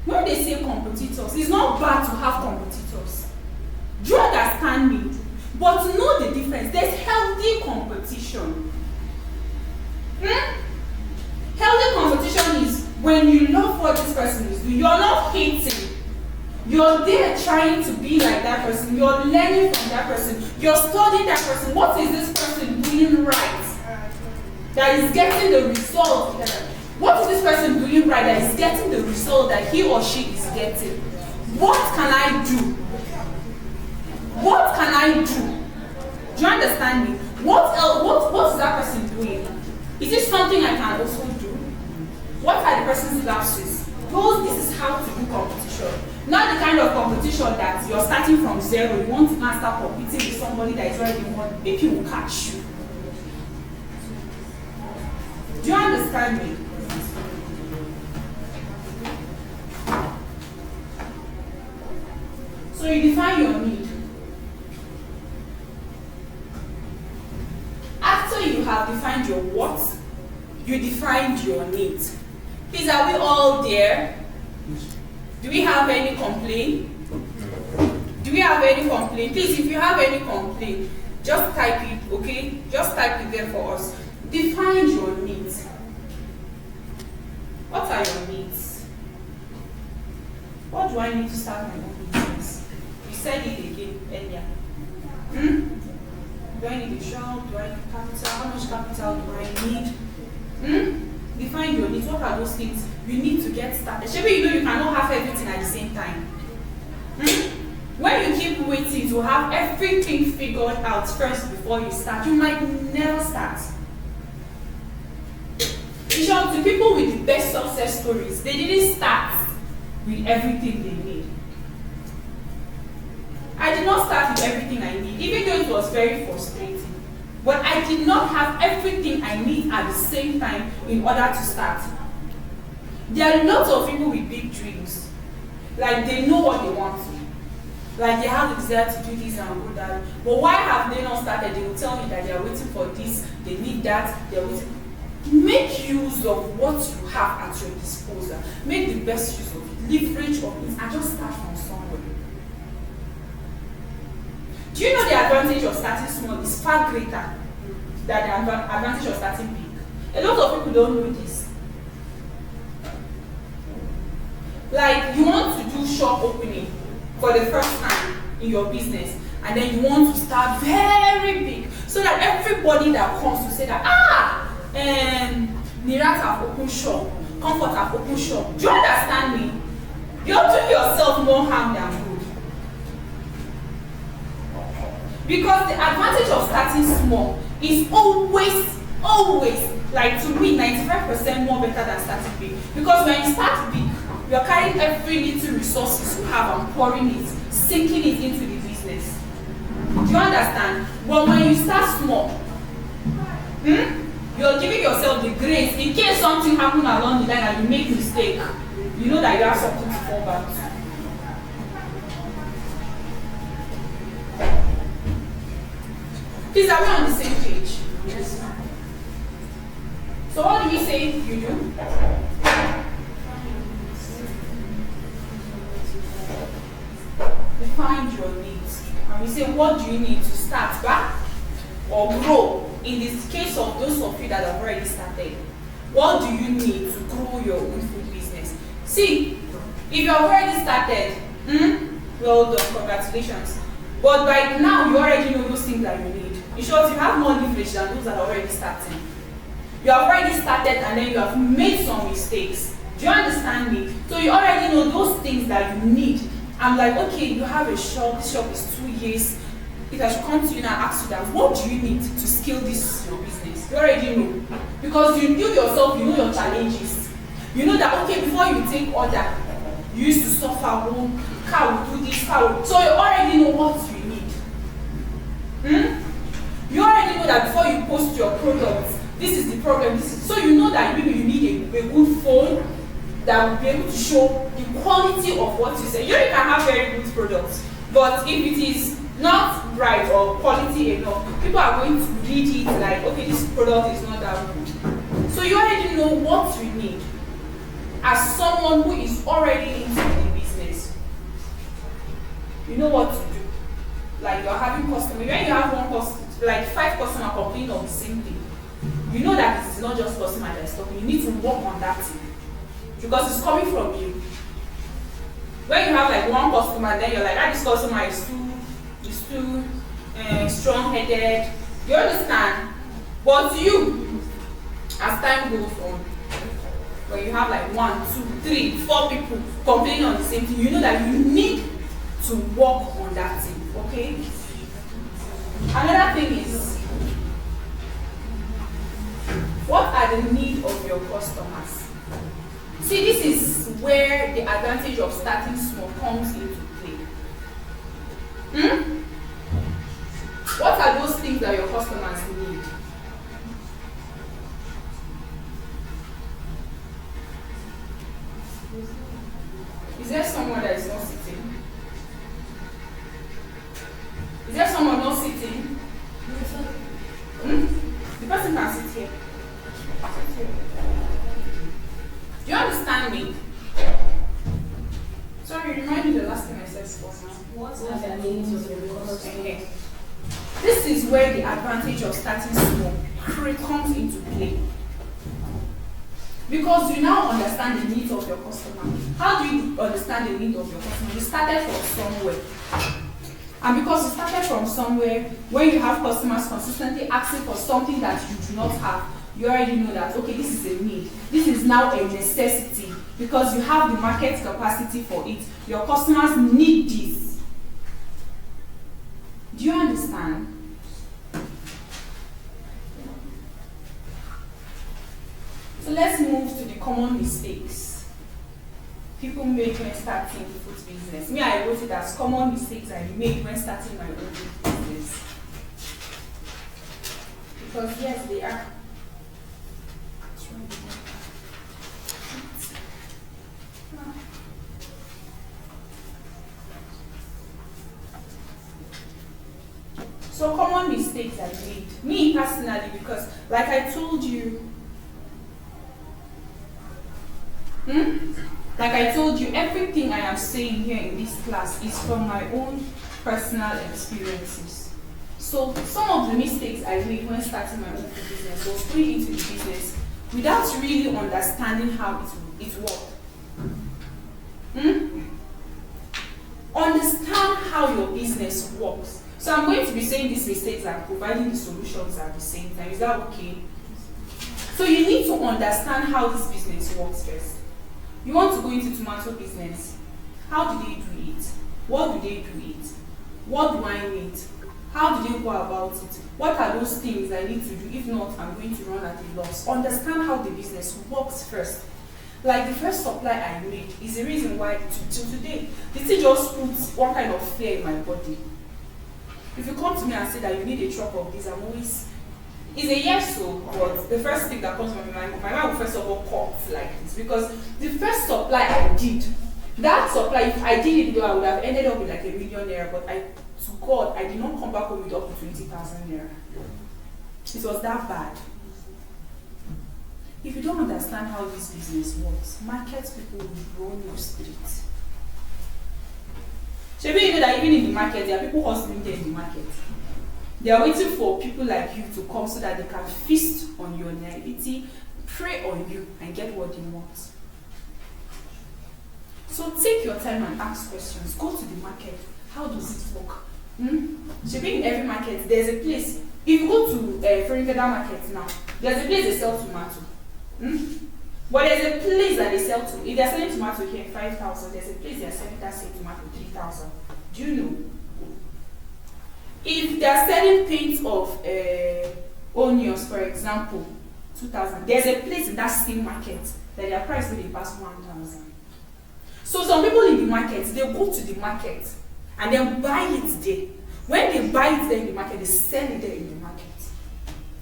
When they say competitors, it's not bad to have competitors. Do you understand me? But know the difference. There's healthy competition. Healthy competition is when you love what this person is doing. You're not hating. You're there trying to be like that person. You're learning from that person. You're studying that person. What is this person doing right that is getting the result? What is this person doing right that is getting the result that he or she is getting? What can I do? What can I do? Do you understand me? What else? What is that person doing? Is this something I can also do? What are the person's lapses? This is how to do competition. Not the kind of competition that you're starting from zero. You want to now start competing with somebody that is already won. People will catch you. Do you understand me? So you define your need. After you have defined your what, you defined your need. Please, are we all there? Do we have any complaint? Do we have any complaint? Please, if you have any complaint, just type it, okay? Just type it there for us. Define your needs. What are your needs? What do I need to start my own business? You said it again earlier. Do I need a shop? Do I need capital? How much capital do I need? Define your needs. What are those things you need to get started? Maybe you know you cannot have everything at the same time. When you keep waiting to have everything figured out first before you start, you might never start. In short, the people with the best success stories, they didn't start with everything they need. I did not start with everything I need, even though it was very frustrating. But I did not have everything I need at the same time in order to start. There are lots of people with big dreams. Like they know what they want to. Like they have the desire to do this and go that. But why have they not started? They will tell me that they are waiting for this, they need that, they are waiting. Make use of what you have at your disposal. Make the best use of it. Leverage of it and just start from somewhere. Do you know the advantage of starting small is far greater than the advantage of starting big? A lot of people don't know this. Like you want to do shop opening for the first time in your business, and then you want to start very big so that everybody that comes to say that Nirat have opened shop, Comfort have opened shop. Do you understand me? You're doing yourself more harm than good. Because the advantage of starting small is always, like to me, 95% more better than starting big. Because when you start big, you're carrying every little resources you have and pouring it, sinking it into the business. Do you understand? But when you start small, you're giving yourself the grace in case something happens along the line and you make mistake. You know that you have something to fall back to. Please, are we on the same page? Yes. So what do we say you do? Define your needs. And we say, what do you need to start back or grow? In this case of those of you that have already started, what do you need to grow your own food business? See, if you have already started, well done, congratulations. But by now, you already know those things that you need. In short, you have more leverage than those that are already starting. You have already started and then you have made some mistakes. Do you understand me? So you already know those things that you need. I'm like, okay, you have a shop, this shop is 2 years. If I should come to you and ask you that, what do you need to scale this your business? You already know. Because you yourself, you know your challenges. You know that, okay, before you take order, you used to suffer, car will do this, car will. So you already know what you need. You already know that before you post your products, this is the problem. So you know that maybe you need a good phone that will be able to show the quality of what you say. You can have very good products, but if it is not right or quality enough, people are going to read it like, okay, this product is not that good. So you already know what you need. as someone who is already into the business, you know what to do. Like you're having customers, when you have one customer, like 5 customers complaining of the same thing, you know that it's not just customer that is talking. You need to work on that thing because it's coming from you. When you have like one customer, then you're like, this customer is too strong-headed. You understand? But you, as time goes on, when you have like 1, 2, 3, 4 people complaining on the same thing, you know that you need to work on that thing. Okay? Another thing is, what are the needs of your customers? See, this is where the advantage of starting small comes into play. What are those things that your customers need? Is there someone that is not sitting? Is there someone not sitting? The person can sit here. Do you understand me? Sorry, remind me the last thing I said for now. What are the needs of your customers? This is where the advantage of starting small comes into play. Because you now understand the needs of your customer. How do you understand the needs of your customer? You started from somewhere. And because you started from somewhere, when you have customers consistently asking for something that you do not have, you already know that, okay, this is a need. This is now a necessity because you have the market capacity for it. Your customers need this. Do you understand? So let's move to the common mistakes people make when starting food business. Me, I wrote it as common mistakes I make when starting my own business. Because yes, they are. So common mistakes I made. Me personally, because like I told you, like I told you, everything I am saying here in this class is from my own personal experiences. So some of the mistakes I made when starting my own business was going into the business without really understanding how it worked. Understand how your business works. So I'm going to be saying these mistakes and providing the solutions at the same time. Is that okay? So you need to understand how this business works first. You want to go into tomato business. How do they do it? What do they do it? What do I need? How do they go about it? What are those things I need to do? If not, I'm going to run at a loss. Understand how the business works first. Like the first supply I made is the reason why till today, the thing just puts one kind of fear in my body. If you come to me and say that you need a truck of this, I'm always, it's a yes so, but the first thing that comes to my mind will first of all cut like this. Because the first supply I did, that supply, if I did it, I would have ended up with like $1 million, but to God, I did not come back home with up to 20,000 naira. It was that bad. If you don't understand how this business works, market people will run your street. Maybe you know that even in the market, there are people hustling there in the market. They are waiting for people like you to come so that they can feast on your naivety, prey on you, and get what they want. So take your time and ask questions. Go to the market. How does it work? Maybe in every market, there's a place. If you go to Ferringada market now, there's a place they sell tomato. But there's a place that they sell to. If they're selling tomato here 5,000, there's a place they're selling that same tomato 3,000. Do you know? If they're selling paint of onions, for example, 2,000, there's a place in that same market that their price will pass 1,000. So some people in the market, they go to the market and then buy it there. When they buy it there in the market, they sell it there in the market.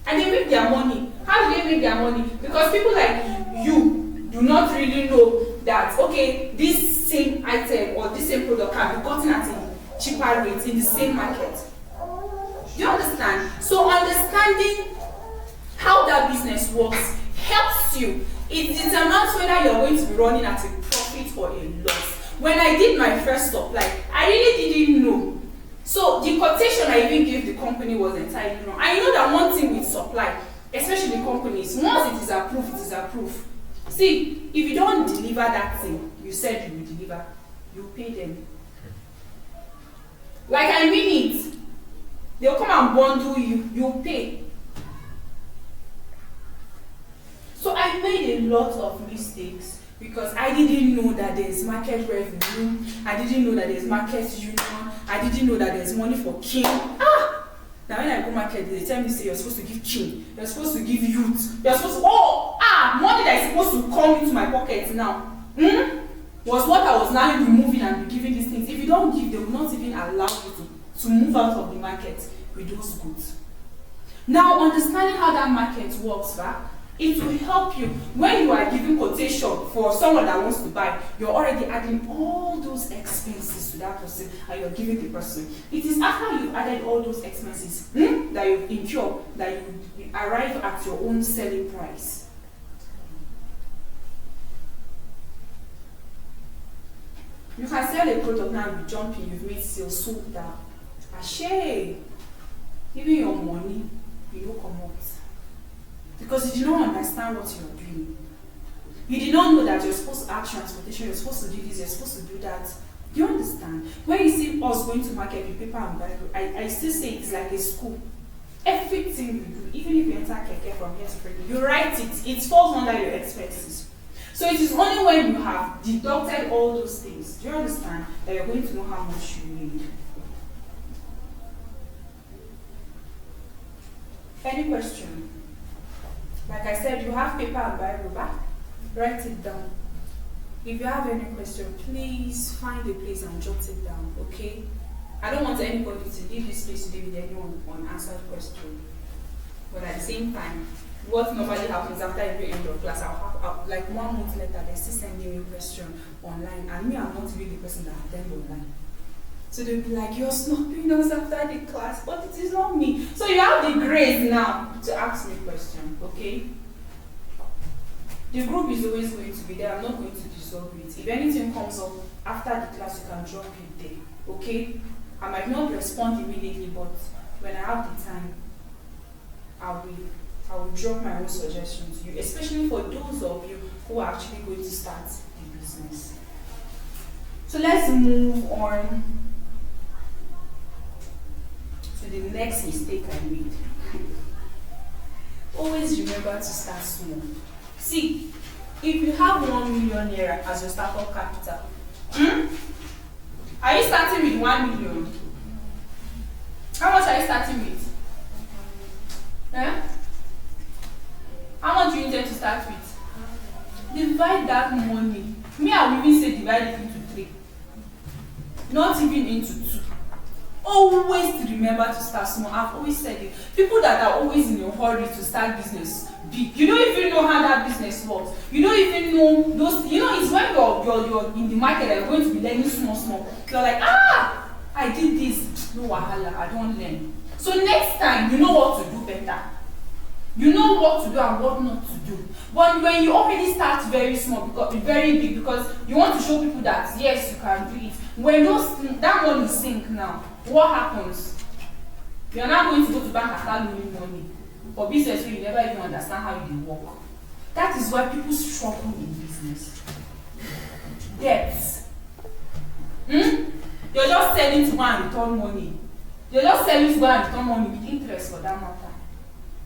And they make their money. How do they make their money? Because people like you do not really know that, okay, this same item or this same product can be gotten at a cheaper rate in the same market. Do you understand? So understanding how that business works helps you It determines whether you're going to be running at a profit or a loss. When I did my first supply, I really didn't know. So the quotation I even gave the company was entirely wrong. I know that one thing with supply, especially companies, once it is approved, it is approved. See, if you don't deliver that thing you said you will deliver, you pay them. Like I mean it. They'll come and bundle you, you pay. So I made a lot of mistakes because I didn't know that there's market revenue. I didn't know that there's market union. I didn't know that there's money for king. Now when I go market, they tell me say you're supposed to give king, you're supposed to give youth, you're supposed to money that is supposed to come into my pocket now. Was what I was now removing and be giving these things. If you don't give, they will not even allow you to move out of the market with those goods. Now understanding how that market works, it will help you when you are giving quotation for someone that wants to buy. You're already adding all those expenses to that person and you're giving the person. It is after you've added all those expenses that you've incurred that you arrive at your own selling price. You can sell a product now, you jump in, you've made sales, sold that. Ashay, even your money, you will come out. Because you did not understand what you're doing. You did not know that you're supposed to add transportation, you're supposed to do this, you're supposed to do that. Do you understand? When you see us going to market with paper and Bible, I still say it's like a school. Everything we do, even if you enter keke from here to Friday, you write it, it falls under your expenses. So it is only when you have deducted all those things, do you understand, that you're going to know how much you need. Any question? Like I said, you have paper and Bible back. Write it down. If you have any question, please find a place and jot it down, okay? I don't want anybody to leave this place today with any unanswered question. But at the same time, what normally happens after every end of class, I'll like 1 month later, they're still sending me a question online, and me, I'm not really the person that attend online. So they'll be like, you're snubbing us after the class, but it is not me. So you have the grace now to ask me a question, okay? The group is always going to be there. I'm not going to dissolve it. If anything comes up after the class, you can drop it there, okay? I might not respond immediately, but when I have the time, I will drop my own suggestions to you, especially for those of you who are actually going to start the business. So let's move on to the next mistake I made. Always remember to start small. See, if you have 1 million naira as your startup capital, are you starting with 1 million? How much are you starting with? How much do you intend to start with? Divide that money. Me, I will even say divide it into 3. Not even into 2. Always remember to start small. I've always said it. People that are always in a hurry to start business big, you don't even know how that business works. You don't even know those. You know, it's when you're in the market that you're going to be learning small. You're like, I did this. No wahala, I don't learn. So next time, you know what to do better. You know what to do and what not to do. But when you already start very small, very big, because you want to show people that yes, you can do it. When that money sink now, what happens? You're not going to go to bank and start loaning money for business where you never even understand how they work. That is why people struggle in business. Debts. You're just selling to go and return money. You're just selling to go and return money with interest for that matter.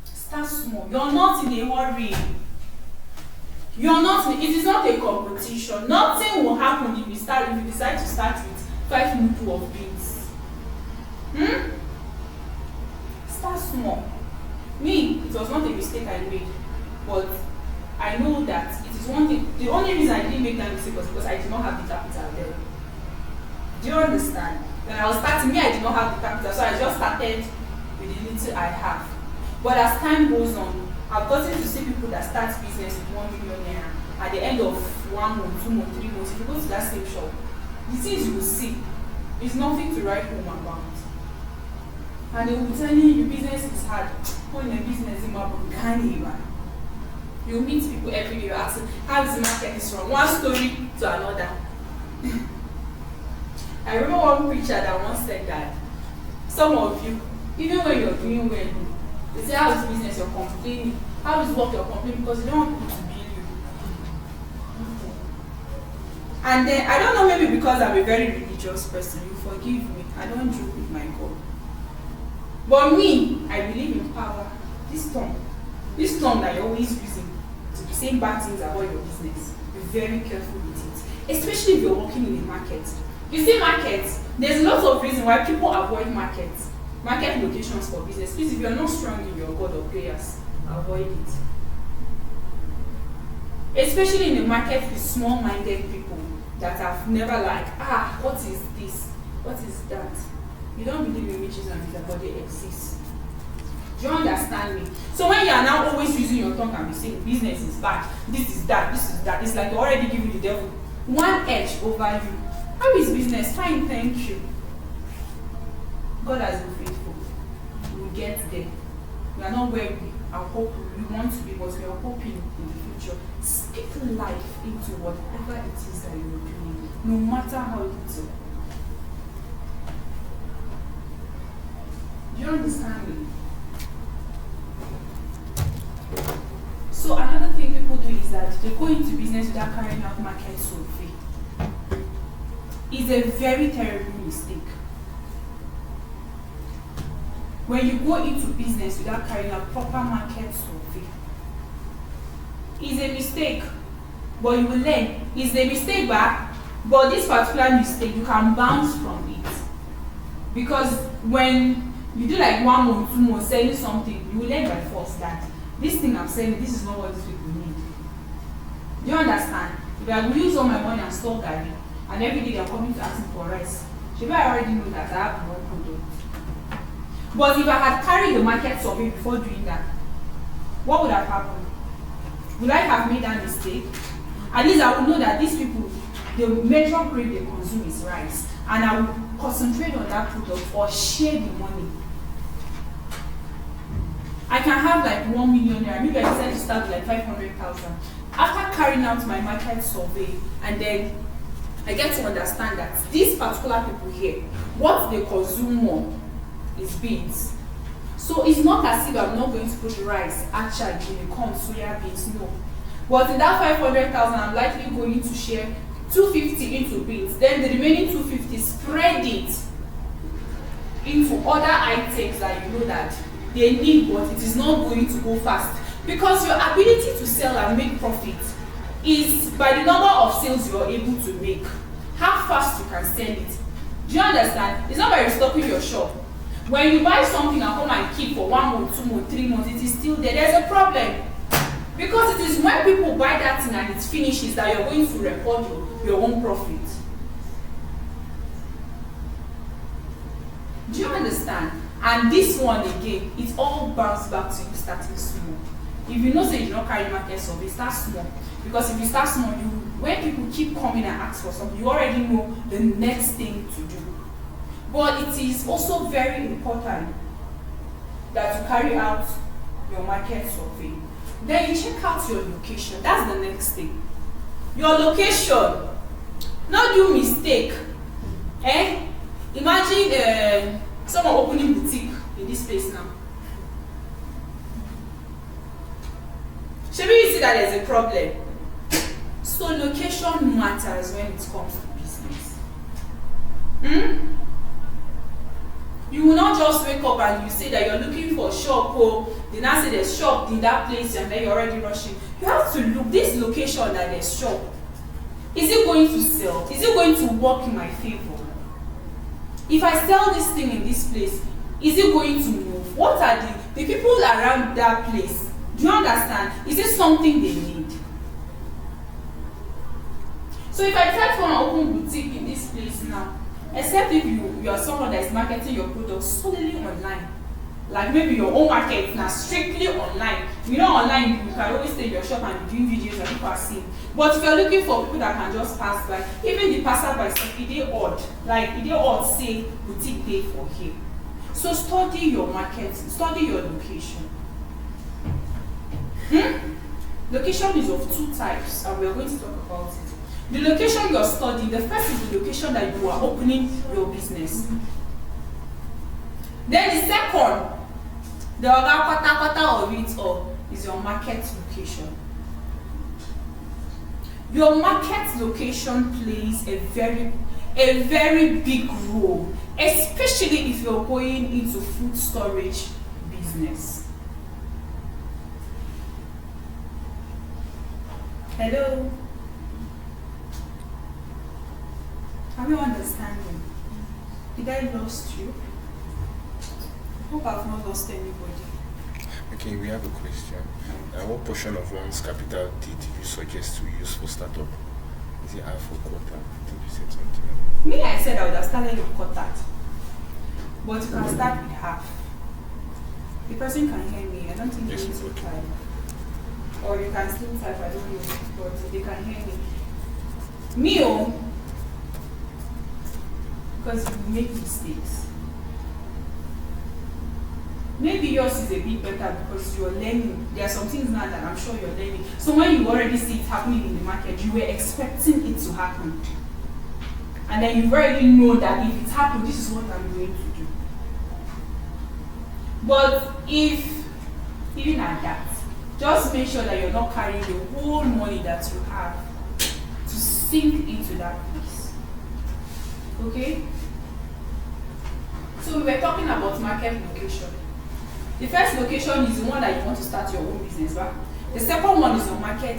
Start small. You're not in a hurry. It is not a competition. Nothing will happen if you decide to start with 5 mudu of beans. Start small. Me, it was not a mistake I made, but I know that it is one thing. The only reason I didn't make that mistake was because I did not have the capital there. Do you understand? When I was starting, I did not have the capital, so I just started with the little I have. But as time goes on, I've gotten to see people that start business with 1 million naira at the end of 1 month, 2 months, 3 months. If you go to that same shop, the things you will see is nothing to write home about. And they will tell you your business is hard. When your business is You meet people every day, you're asking, how is the market is from one story to another. I remember one preacher that once said that some of you, even when you're doing well, they say, how is business, you're complaining. How is work, you're complaining because you don't want people to bill you. And then, I don't know, maybe because I'm a very religious person, you forgive me. I don't joke with my God. But me, I believe in power. This tongue that you're always using to be saying bad things about your business, be very careful with it. Especially if you're working in a market. You see markets, there's lots of reasons why people avoid markets. Market locations for business. Please, if you're not strong in your God or prayers, avoid it. Especially in a market with small-minded people that have never what is this? What is that? You don't believe in witches and wizards, but they exist. Do you understand me? So when you are now always using your tongue and be saying business is bad, this is that, it's like you're already giving the devil one edge over you. How is business? Fine, thank you. God has been faithful. We will get there. We are not where we want to be, but we are hoping in the future. Speak life into whatever it is that you're doing, no matter how little. Do you understand me? So another thing people do is that they go into business without carrying out market survey. It's a very terrible mistake. When you go into business without carrying out proper market survey, it's a mistake, but you will learn. It's a mistake but this particular mistake, you can bounce from it. Because when you do like 1 month, 2 months selling something, you will learn by force that this thing I'm selling, this is not what these people need. Do you understand? If I will use all my money and store Gary, and every day they're coming to ask me for rice, should I already know that I have one product? But if I had carried the market survey before doing that, what would have happened? Would I have made that mistake? At least I would know that these people, the major grain they consume is rice, and I would concentrate on that product or share the money. I can have like 1 million naira. Maybe I decided to start with like 500,000. After carrying out my market survey, and then I get to understand that these particular people here, what they consume more is beans. So it's not as if I'm not going to put rice, acha, guinea corn, soya beans, no. But in that 500,000, I'm likely going to share 250 into beans. Then the remaining 250, spread it into other items that you know that they need, but it is not going to go fast. Because your ability to sell and make profit is by the number of sales you are able to make. How fast you can sell it. Do you understand? It's not by restocking your shop. When you buy something and come and keep for 1 month, 2 months, 3 months, it is still there. There's a problem. Because it is when people buy that thing and it finishes that you're going to record your own profit. Do you understand? And this one again, it all bounces back to you starting small. If you know say you don't carry market survey, start small. Because if you start small, when people keep coming and ask for something, you already know the next thing to do. But it is also very important that you carry out your market survey. Then you check out your location. That's the next thing. Your location. Not do mistake. Imagine someone opening boutique in this place now. Maybe you see that there's a problem. So location matters when it comes to business. You will not just wake up and you say that you're looking for a shop, they now say there's shop in that place and then you're already rushing. You have to look, this location that there's shop, is it going to sell? Is it going to work in my favor? If I sell this thing in this place, is it going to move? What are the people around that place? Do you understand? Is it something they need? So if I try to open boutique in this place now, except if you are someone that is marketing your products solely online, like maybe your own market now strictly online. You know, online you can always stay in your shop and do videos and people are seeing. But if you're looking for people that can just pass by, even the passerby stuff, it is odd. Like it is odd say boutique day for here. So study your market, study your location. Location is of two types, and we are going to talk about it. The location you're studying, the first is the location that you are opening your business. Then the second, the other quarter of it all, is your market location. Your market location plays a very big role, especially if you're going into food storage business. Hello? Are you understanding? Did I lost you? Hope I've not lost anybody. Okay, we have a question. What portion of one's capital did you suggest to use for startup? Is it half or quarter? I think you said something. Me, I said I would have started with quarter, but you can start with half. The person can hear me. I don't think Yes, you need to okay. type. Or you can still type, I don't know, but they can hear me. Me, oh, because you make mistakes. Maybe yours is a bit better because you're learning. There are some things now that I'm sure you're learning. So when you already see it happening in the market, you were expecting it to happen. And then you already know that if it happened, this is what I'm going to do. But if, even at that, just make sure that you're not carrying the whole money that you have to sink into that place. Okay? So we were talking about market location. The first location is the one that you want to start your own business, right? The second one is your market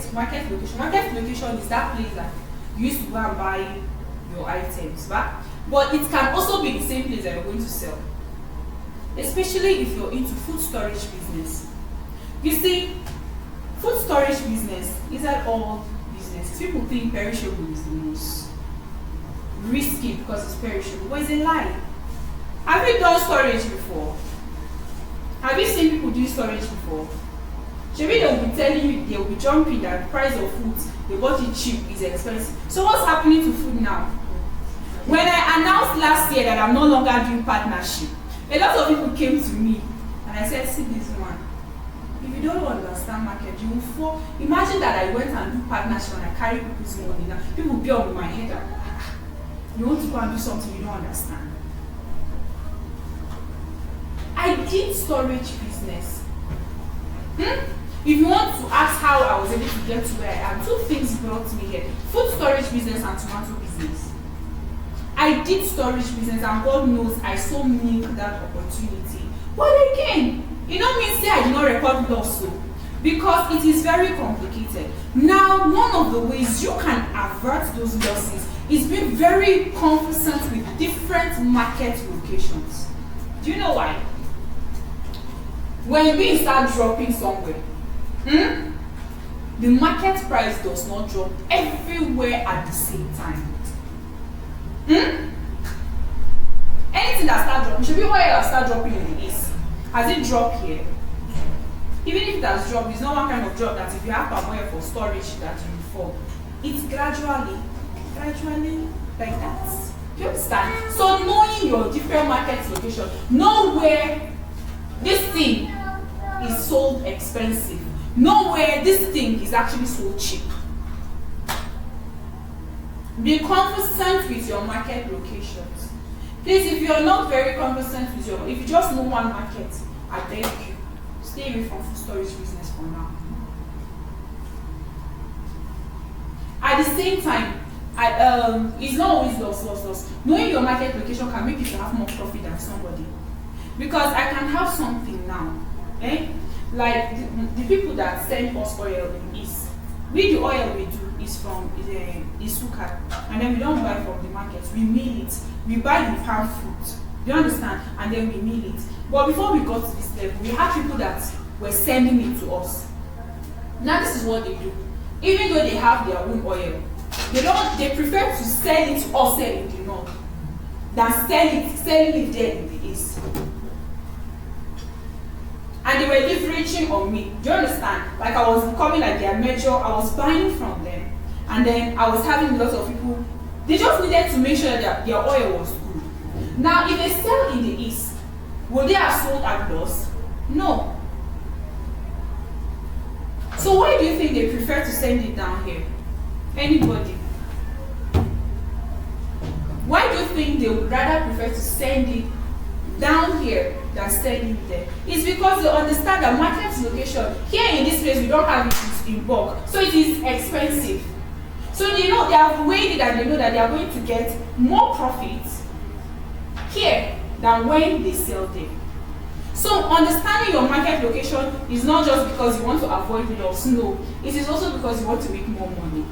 location. Market location is that place that you used to go and buy your items, right? But it can also be the same place that you're going to sell. Especially if you're into food storage business. You see, food storage business is that all business. People think perishable is the most risky because it's perishable, but it's a lie. Have you done storage before? Have you seen people do storage before? Maybe they'll be telling you, they'll be jumping that the price of food, they bought it cheap, is expensive. So what's happening to food now? When I announced last year that I'm no longer doing partnership, a lot of people came to me and I said, see this one. If you don't understand market, you will fall. Imagine that I went and do partnership and I carry people's money now. People will be on my head and you want to go and do something you don't understand. I did storage business. If you want to ask how I was able to get to where I am, two things brought me here. Food storage business and tomato business. I did storage business and God knows I so milked that opportunity. But again, it don't mean say I did not record loss so, because it is very complicated. Now, one of the ways you can avert those losses is being very conversant with different market locations. Do you know why? When beans start dropping somewhere, the market price does not drop everywhere at the same time. Anything that starts dropping, should be where it start dropping in the east. Has it dropped here? Even if it has dropped, it's not one kind of drop that if you have palm oil for storage that you fall. It's gradually like that. Do you understand? So knowing your different market location, know where this thing is sold expensive, know where this thing is actually sold cheap. Be conversant with your market locations. Please, if you are not very conversant with if you just know one market, I beg you, stay away from food storage business for now. At the same time, it's not always loss. Knowing your market location can make you to have more profit than somebody. Because I can have something now, like the people that send us oil in East. The oil we do is from Isuka, and then we don't buy from the market. We mill it. We buy the farm fruit. Do you understand? And then we mill it. But before we got to this level, we had people that were sending it to us. Now this is what they do. Even though they have their own oil, they prefer to sell it to us in the north than selling it there in the east. And they were leveraging on me. Do you understand? Like I was becoming like their major, I was buying from them. And then I was having a lot of people, they just needed to make sure that their oil was good. Now, if they sell in the east, will they have sold at loss? No. So why do you think they prefer to send it down here? Anybody? Why do you think they would rather prefer to send it down here than send it there? It's because they understand that market location, here in this place we don't have it in bulk, so it is expensive. So they know, they have weighed it and they know that they are going to get more profits here than when they sell there. So understanding your market location is not just because you want to avoid loss, no. It is also because you want to make more money.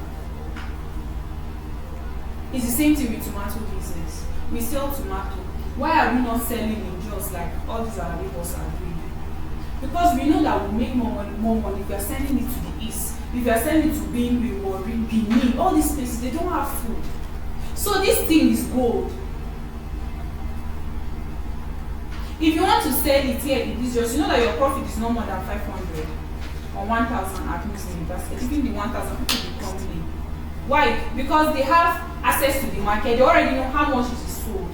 It's the same thing with tomato business. We sell tomato. Why are we not selling in just like all these our neighbors are doing? Because we know that we'll make more money if we are sending it to the east. If you are sending it to Benue, Warri, Benin, all these places, they don't have food. So this thing is gold. If you want to sell it here in this just, you know that your profit is no more than 500 or 1,000 at least in the basket. Even the 1,000 people will come in. Why? Because they have access to the market. They already know how much it is sold.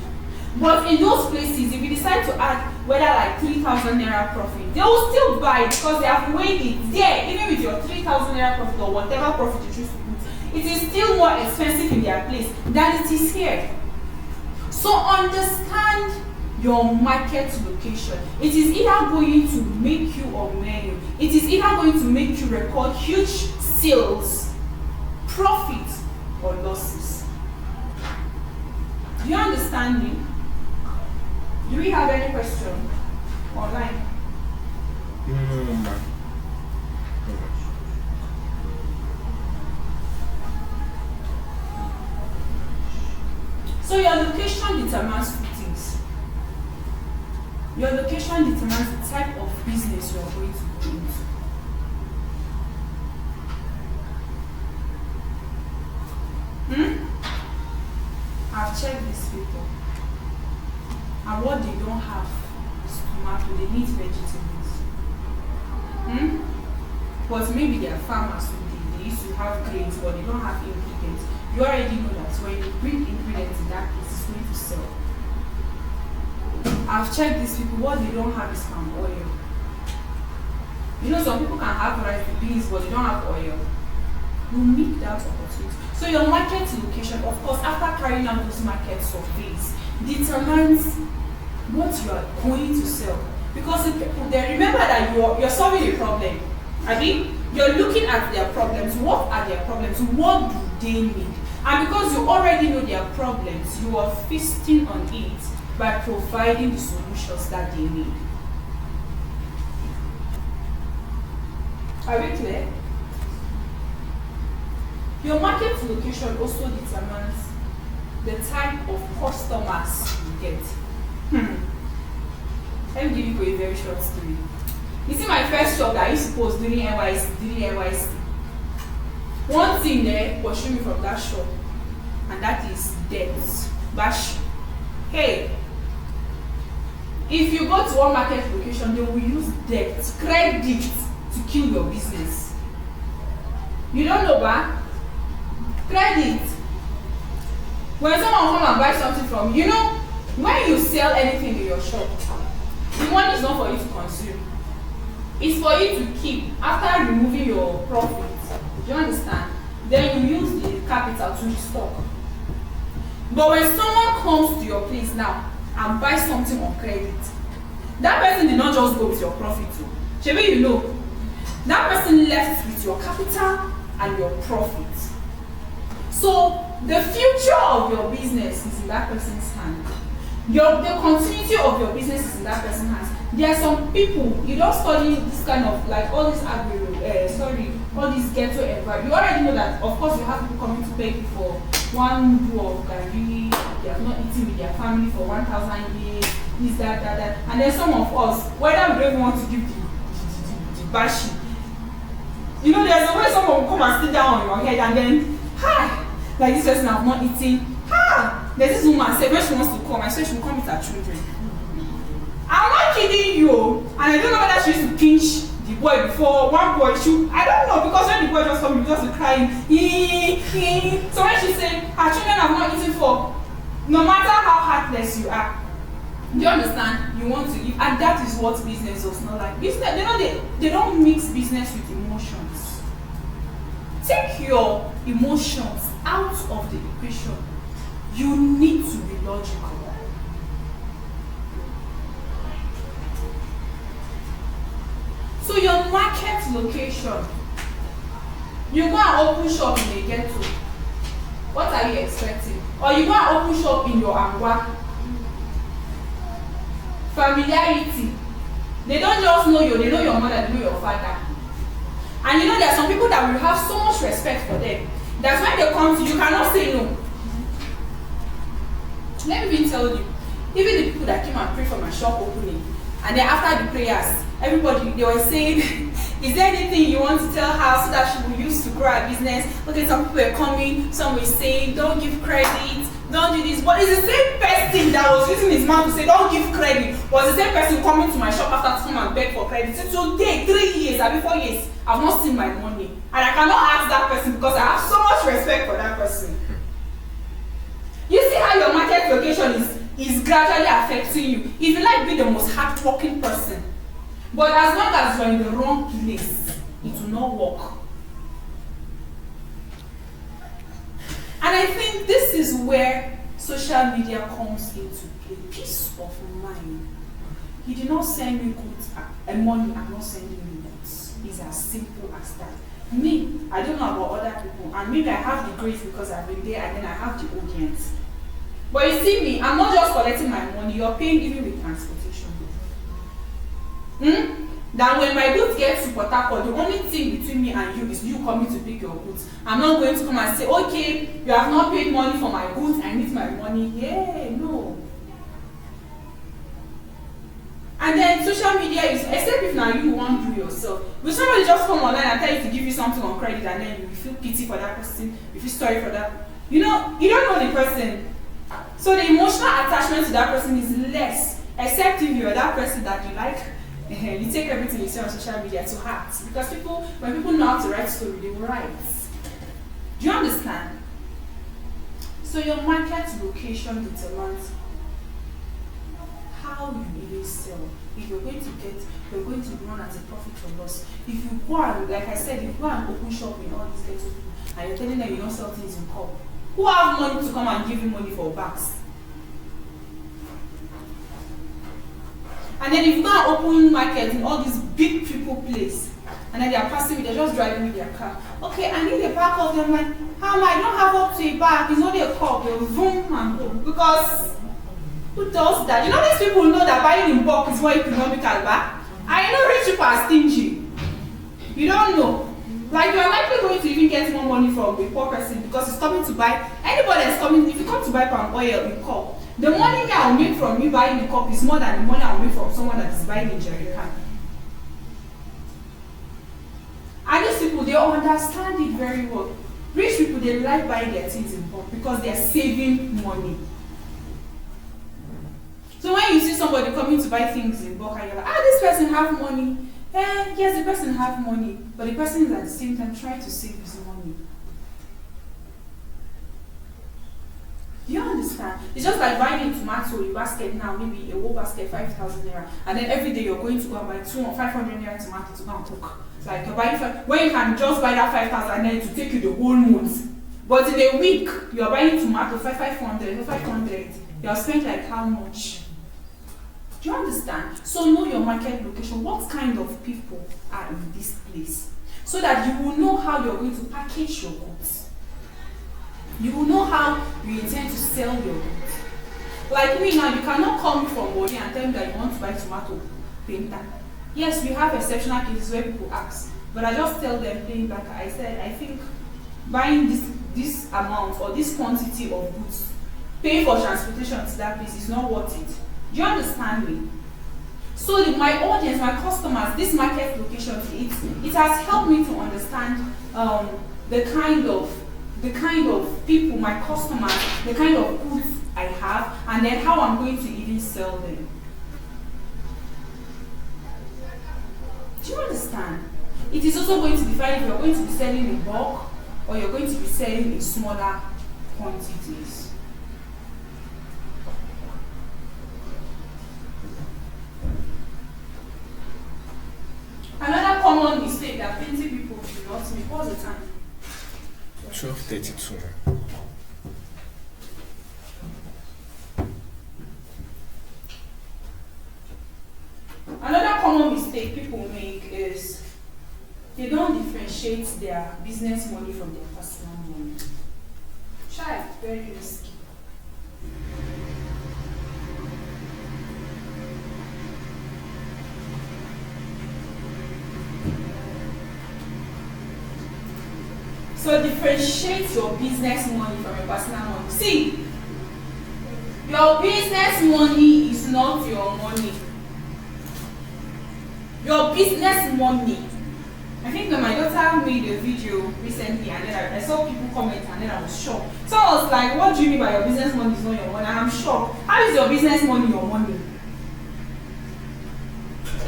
But in those places, if you decide to add whether like 3,000 naira profit, they will still buy because they have weighed it there. Even with your 3,000 naira profit or whatever profit you choose to put, it is still more expensive in their place than it is here. So understand your market location. It is either going to make you or marry you. It is either going to make you record huge sales, profit, or losses. Do you understand me? Do we have any question online? No, man. So your location determines two things. Your location determines the type of business you are going to go into. I've checked these people. And what they don't have is tomato, they need vegetables. But maybe they are farmers who they used to have grains, but they don't have ingredients. You already know that when you bring ingredients in that place, it's going to sell. I've checked these people, what they don't have is palm oil. You know, some people can have rice, beans, but they don't have oil. You make that opportunity. So your market location, of course, after carrying out those market surveys, determines what you are going to sell. Because the people there, remember that you're solving a problem. I mean, you're looking at their problems. What are their problems? What do they need? And because you already know their problems, you are feasting on it by providing the solutions that they need. Are we clear? Your market location also determines the type of customers you get. Let me give you a very short story. You see my first shop that I used to post during NYC. One thing there pursued me from that shop, and that is debt. Bash. Hey, if you go to one market location, they will use debt, credit to kill your business. You don't know that? Credit. When someone come and buy something from you, know, when you sell anything in your shop, the money is not for you to consume. It's for you to keep after removing your profit. Do you understand? Then you use the capital to restock. But when someone comes to your place now and buys something on credit, that person did not just go with your profit too. Maybe you know, that person left with your capital and your profit. So the future of your business is in that person's hand. The continuity of your business is in that person's hands. There are some people, you don't study this kind of like all this all this ghetto environment. You already know that of course you have people coming to pay you for one bowl of gari, they have not eaten with their family for 1,000 years, this, that. And then some of us, whether we don't even want to give the bashi. You know, there's a way someone will come and sit down on your head and then, hi, like this person have not eaten. There's this woman said when she wants to come, I said she will come with her children. I'm not kidding you. And I don't know whether she used to pinch the boy before one boy I don't know, because when the boy just come, he just be crying. So when she said her children have not eaten for, no matter how heartless you are, Do you understand? You want to give, and that is what business does not like. Business, they don't mix business with emotions. Take your emotions out of the equation. You need to be logical. So your market location, you go and open shop in a ghetto. What are you expecting? Or you go and open shop in your angwa. Familiarity. They don't just know you, they know your mother, they know your father. And you know there are some people that will have so much respect for them. That's when they come to you, cannot say no. Let me even tell you, even the people that came and prayed for my shop opening, and then after the prayers, everybody, they were saying, is there anything you want to tell her so that she will use to grow her business? Okay, some people were coming, some were saying, don't give credit, don't do this. But it's the same person that was using his mouth to say, don't give credit, was the same person coming to my shop after to come and beg for credit. So today, 3 years, or 4 years, I've not seen my money. And I cannot ask that person because I have so much respect for that person. You see how your market location is gradually affecting you. If you like be the most hardworking person, but as long as you're in the wrong place, it will not work. And I think this is where social media comes into play. Peace of mind. He did not send me goods and money, I'm not sending you goods. It's as simple as that. Me, I don't know about other people, and maybe I have the grace because I've been there and then I have the audience. But you see me, I'm not just collecting my money, you're paying even with transportation. That when my goods get to Port Harcourt, the only thing between me and you is you coming to pick your goods. I'm not going to come and say, okay, you have not paid money for my goods, I need my money. Yeah, no. And then social media is, except if now you want to do yourself. Will somebody just come online and tell you to give you something on credit and then you feel pity for that person, you feel sorry for that? You know, you don't know the person. So the emotional attachment to that person is less, except if you're that person that you like. You take everything you see on social media to heart. Because people, when people know how to write story, they will write. Do you understand? So your market location determines how you even sell. If you're going to run at a profit or loss. If you go and, like I said, if you go and open shop in all these ghetto people and you're telling them you don't sell things in cup, who have money to come and give you money for bags? And then if you go and open market in all these big people place, and then they are passing me, they're just driving with their car. Okay, I need a bag of them. Like, how am I? don't have up to a bag. It's only a cup. They'll zoom and go. Because who does that? You know, these people know that buying in bulk is more economical, but I know rich people are stingy. You don't know. Like, you're likely going to even get more money from a poor person because he's coming to buy. Anybody that's coming, if you come to buy palm oil in cup, the money I'll make from you buying the cup is more than the money I'll make from someone that is buying a jerry can. And these people, they understand it very well. Rich people, they like buying their things in bulk because they are saving money. So when you see somebody coming to buy things in bulk and you're like, this person have money. Yes, the person have money, but the person is at the same time trying to save his money. Do you understand? It's just like buying a tomato in basket now, maybe a whole basket 5,000 naira, and then every day you're going to go and buy 200 or 500 naira tomato to go and cook. It's like you're buying when you can just buy that 5,000 and then to take you the whole month. But in a week, you're buying tomato for 500. You're spending like how much? Do you understand? So know your market location. What kind of people are in this place? So that you will know how you're going to package your goods. You will know how you intend to sell your goods. Like me now, you cannot call me from Bori and tell me that you want to buy tomato painter. Yes, we have exceptional cases where people ask. But I just tell them plain like I said, I think buying this amount or this quantity of goods, paying for transportation to that place is not worth it. Do you understand me? So my audience, my customers, this market location, it has helped me to understand the kind of people, my customers, the kind of goods I have, and then how I'm going to even sell them. Do you understand? It is also going to define if you're going to be selling in bulk or you're going to be selling in smaller quantities. 32. Another common mistake people make is they don't differentiate their business money from their personal money. Child, very risky. So differentiate your business money from your personal money. See, your business money is not your money. Your business money. I think when my daughter made a video recently and then I saw people comment and then I was shocked. So I was like, what do you mean by your business money is not your money? And I'm shocked. How is your business money your money?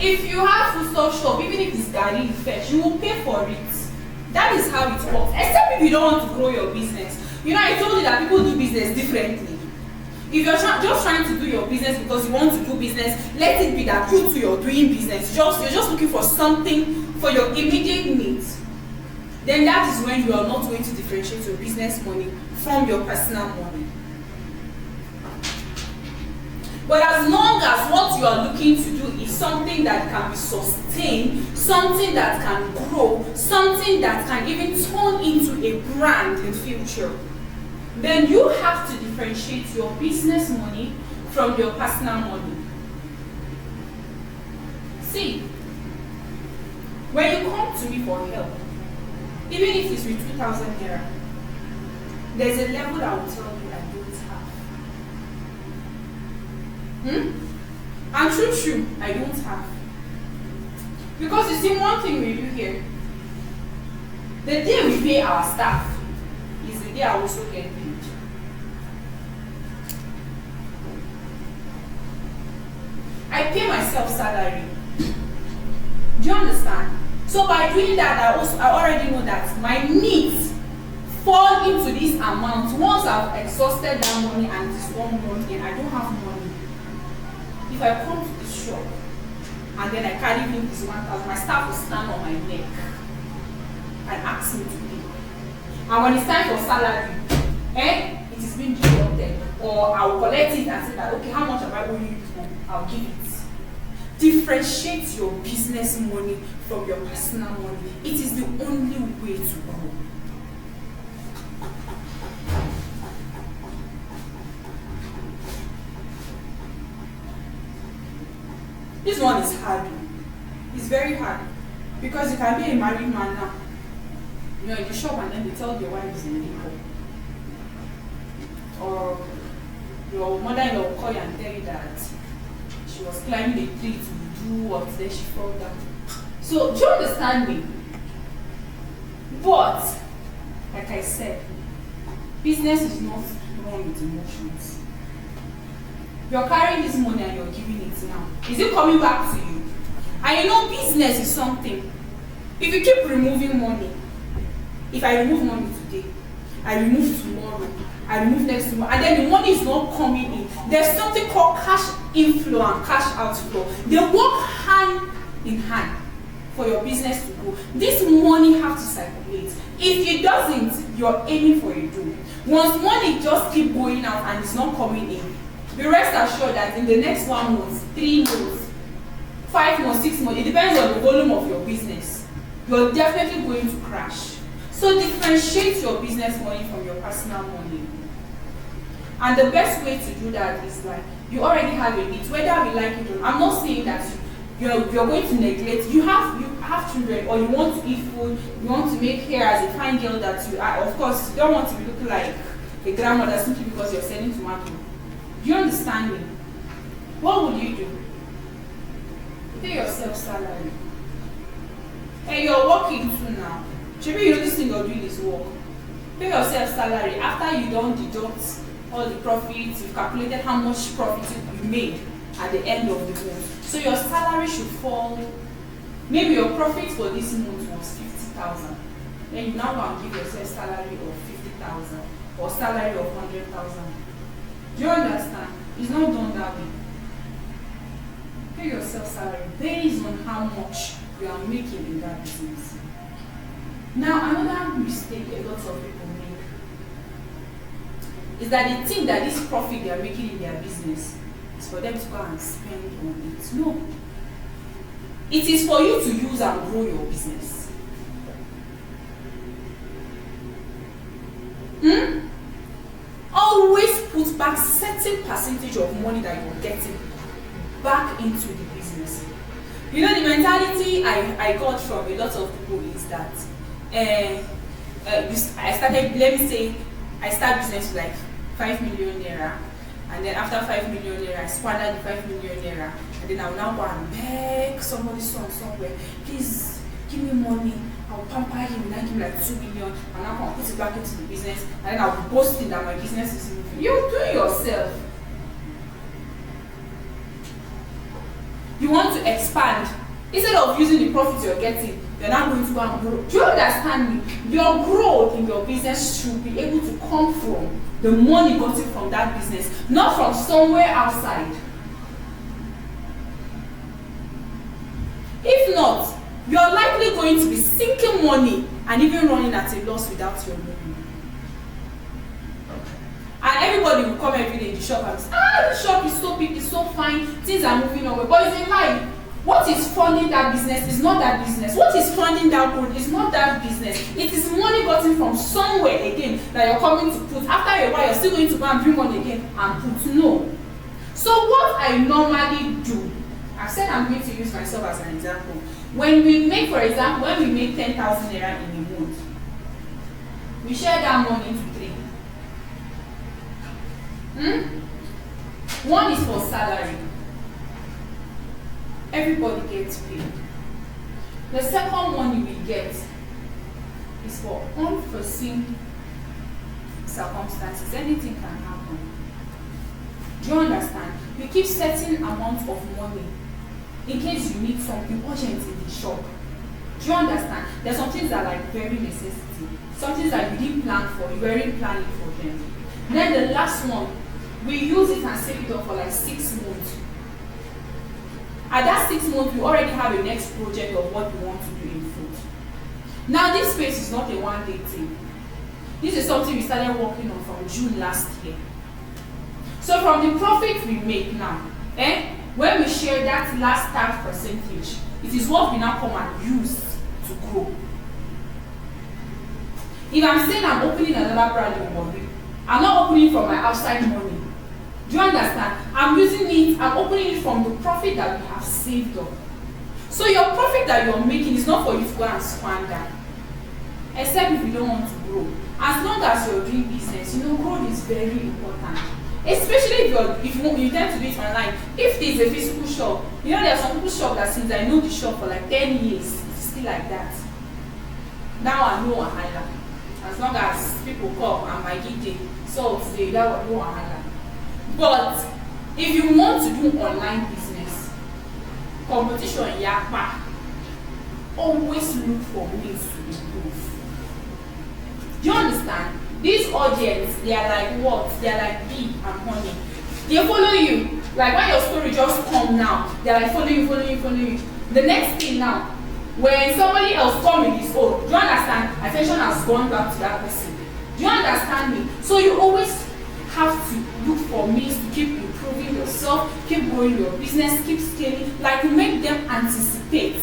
If you have foodstuff shop, even if it's garri fetch, you will pay for it. That is how it works. Except if you don't want to grow your business. You know, I told you that people do business differently. If you're just trying to do your business because you want to do business, let it be that you too you're doing business. You're just looking for something for your immediate needs. Then that is when you are not going to differentiate your business money from your personal money. But as long as what you are looking to do is something that can be sustained, something that can grow, something that can even turn into a brand in future, then you have to differentiate your business money from your personal money. See, when you come to me for help, even if it's with 2,000 naira, there's a level I will tell you I don't have. And true, I don't have. Because you see, one thing we do here, the day we pay our staff is the day I also get paid. I pay myself salary. Do you understand? So by doing that, I already know that my needs fall into this amount. Once I've exhausted that money and this 1 month and I don't have money, if I come to this shop and then I carry in this 1,000, my staff will stand on my neck and ask me to pay. And when it's time for salary, it is being deducted, or I will collect it and say that, okay, how much am I owing you? I'll give it. Differentiate your business money from your personal money. It is the only way to grow. This one is hard. It's very hard. Because you can be a married man now. You're in the shop and then they tell your wife is in labor. Or your mother-in-law will call you and tell you that she was climbing a tree to do what, then she fell down. So, do you understand me? But, like I said, business is not wrong with emotions. You're carrying this money and you're giving it now. Is it coming back to you? And you know, business is something. If you keep removing money, if I remove money today, I remove tomorrow, I remove next tomorrow, and then the money is not coming in. There's something called cash inflow and cash outflow. They work hand in hand for your business to go. This money has to circulate. If it doesn't, you're aiming for a doom. Once money just keep going out and it's not coming in, be rest assured that in the next 1 month, 3 months, 5 months, 6 months, it depends on the volume of your business, you're definitely going to crash. So differentiate your business money from your personal money. And the best way to do that is like, you already have a need, whether we like it or not. I'm not saying that you're going to neglect. You have children, or you want to eat food, you want to make hair as a fine girl that you are. Of course, you don't want to be looking like a grandmother simply because you're selling tomato. Do you understand me? What would you do? Pay yourself salary. And you're working too now. Maybe you know this thing you're doing is work. Pay yourself salary. After you don't deduct all the profits, you've calculated how much profit you made at the end of the month. So your salary should fall. Maybe your profit for this month was 50,000. Then you now go and give yourself salary of 50,000 or salary of 100,000. Do you understand? It's not done that way. Pay yourself salary based on how much you are making in that business. Now, another mistake a lot of people make is that they think that this profit they are making in their business is for them to go and spend on it. No. It is for you to use and grow your business. Always put back certain percentage of money that you're getting back into the business. You know, the mentality I got from a lot of people is that I started, let me say, I start business with like 5 million naira, and then after 5 million naira, I squander the 5 million naira, and then I will now go and beg somebody's son somewhere, please give me money, I'll pamper him, and I give him like 2 million, and now I'll put it back into the business, and then I'll be boasting that my business is moving. You do it yourself. You want to expand. Instead of using the profits you're getting, you're not going to go and grow. Do you understand me? Your growth in your business should be able to come from the money gotten from that business, not from somewhere outside. If not, you're likely going to be sinking money and even running at a loss without your money. And everybody will come every day in the shop and say, the shop is so big, it's so fine, things are moving away. But it's a lie. What is funding that business is not that business. What is funding that growth is not that business. It is money gotten from somewhere again that you're coming to put. After a while, you're still going to go and bring money again and put. No. So what I normally do, I've said I'm going to use myself as an example. When we make, for example, when we make 10,000 naira in a month, we share that money into 3. One is for salary. Everybody gets paid. The second money we get is for unforeseen circumstances. Anything can happen. Do you understand? You keep certain amount of money in case you need something urgent in the shop. Do you understand? There's some things that are like very necessity. Some things that you didn't plan for, you weren't planning for them. Then the last one, we use it and save it up for like 6 months. At that 6 months, we already have a next project of what we want to do in food. Now, this space is not a one-day thing. This is something we started working on from June last year. So from the profit we make now, when we share that last tax percentage, it is what we now come and use to grow. If I'm saying I'm opening another brand in Warri, I'm not opening from my outside money. Do you understand? I'm using it, I'm opening it from the profit that we have saved up. So your profit that you're making is not for you to go and squander. Except if you don't want to grow. As long as you're doing business, growth is very important. Especially if you tend to do it online. If there's a physical shop, there are some people's shop that since I know the shop for like 10 years, it's still like that. Now I know Wahala. As long as people come and my gig day, so today that will know Wahala. But if you want to do online business, competition yakpa, always look for ways to improve. Do you understand? These audience, they are like what? They are like bee and honey. They follow you. Like when your story just come now, they are like following you. The next thing now, when somebody else come with his own, do you understand? Attention has gone back to that person. Do you understand me? So you always have to look for means to keep improving yourself, keep growing your business, keep scaling, like to make them anticipate.